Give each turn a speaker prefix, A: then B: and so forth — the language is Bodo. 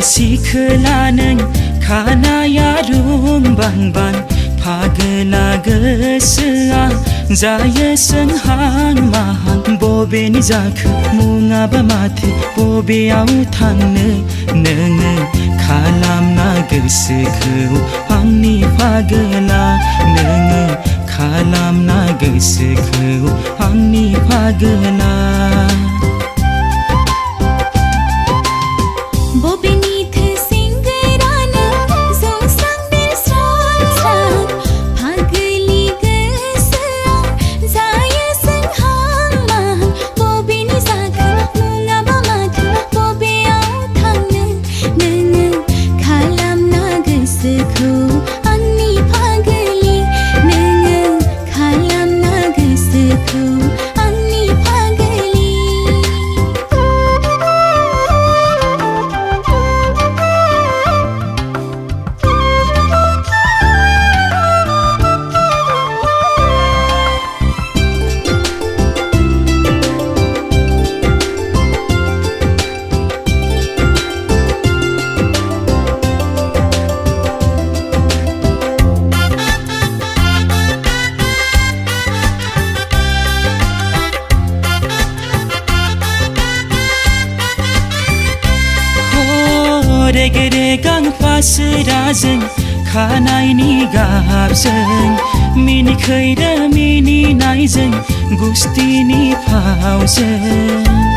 A: Skhwla nang khanaya rumbang bang Phagla gosoa जायो जोंहां माहां बबेनि जाखो मुङाबा माथो बबेयाव थांनो नोङो खालामना गोसोखौ आंनि फागोला नोङो खालामना गोसोखौ आंनि फागोला रेगे-रेगां फासोराजों खानायनि गाबजों मिनिखैरो मिनिनायजों गुस्थिनि फावजों